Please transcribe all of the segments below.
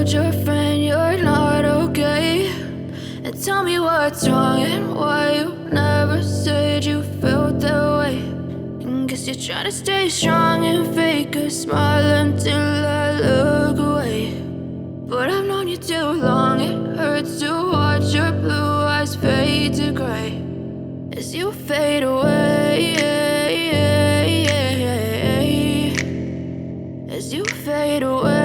told your friend you're not okay? And tell me what's wrong and why you never said you felt that way. And guess you're trying to stay strong and fake a smile until I look away. But I've known you too long, it hurts to watch your blue eyes fade to gray as you fade away, as you fade away.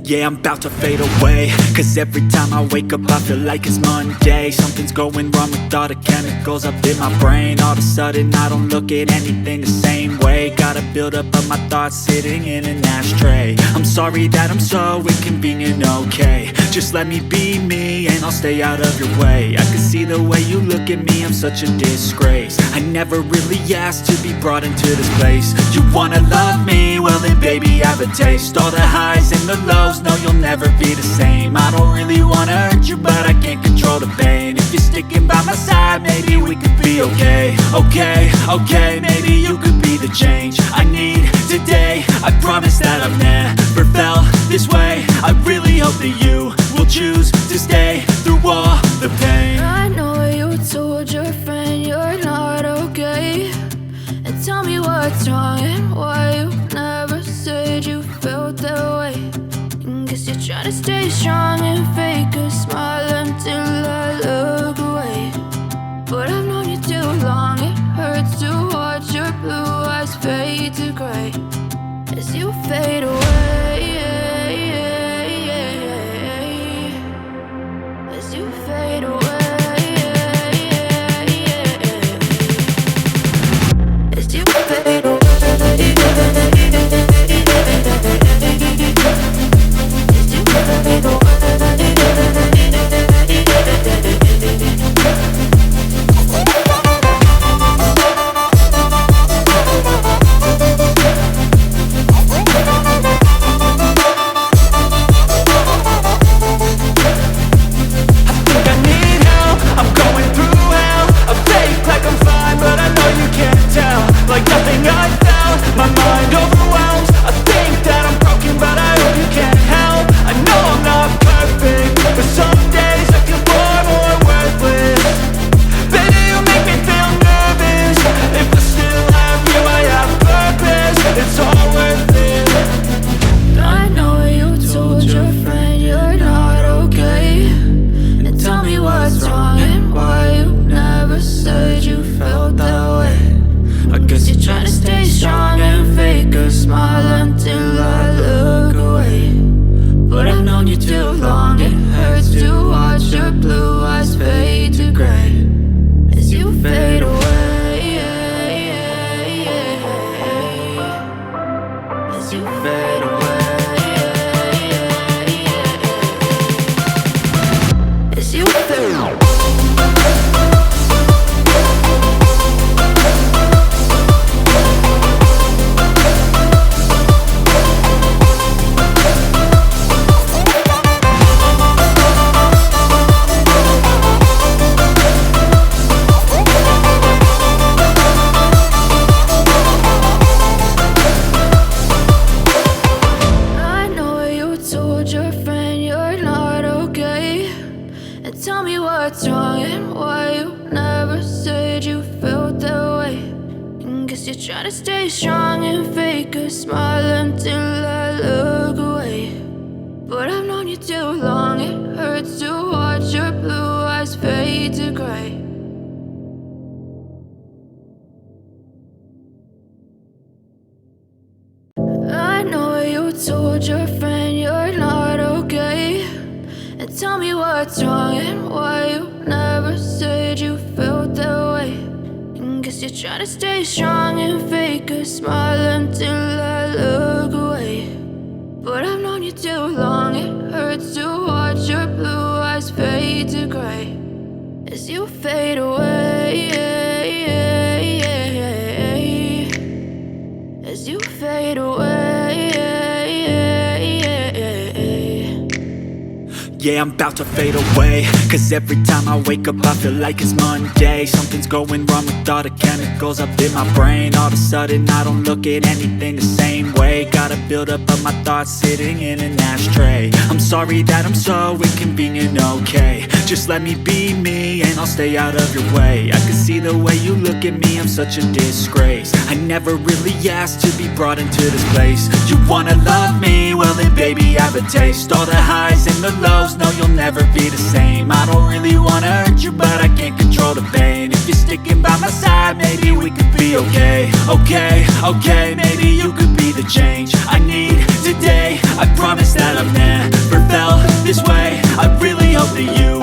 Yeah, I'm about to fade away, cause every time I wake up I feel like it's Monday. Something's going wrong with all the chemicals up in my brain. All of a sudden I don't look at anything the same way. Got a build up of my thoughts sitting in an ashtray. I'm sorry that I'm so inconvenient, okay? Just let me be me and I'll stay out of your way. I can see the way you look at me, I'm such a disgrace. I never really asked to be brought into this place. You wanna love me? Well then baby, have a taste. All the highs and the lows, no, you'll never be the same. I don't really wanna hurt you, but I can't control the pain. If you're sticking by my side, maybe we could be okay. Okay, maybe you could be the change I need today. I promise that I've never felt this way. I really hope that you will choose to stay through all the pain. I know you told your friend you're not okay. And tell me what's wrong and why you never said you felt that way. Guess you're trying to stay strong and fake a smile until I look away. But I've known you too long, it hurts to watch your blue eyes fade to gray as you fade away, as you fade away, as you fade away. Told your friend you're not okay. And tell me what's wrong and why you never said you felt that way. And guess you're trying to stay strong and fake a smile until I look away. But I've known you too long, it hurts to watch your blue eyes fade to gray as you fade away, as you fade away. Yeah, I'm about to fade away, cause every time I wake up I feel like it's Monday. Something's going wrong with all the chemicals up in my brain. All of a sudden I don't look at anything the same way. Got a buildup of my thoughts sitting in an ashtray. I'm sorry that I'm so inconvenient, okay. Just let me be me and I'll stay out of your way. I can see the way you look at me, I'm such a disgrace. I never really asked to be brought into this place. You wanna love me? Well then baby I have a taste. All the highs and the lows, no you'll never be the same. I don't really wanna hurt you but I can't control the pain. If you're sticking by my side, maybe we could be okay. Okay, maybe you could be the change I need today. I promise that I've never felt this way. I really hope that you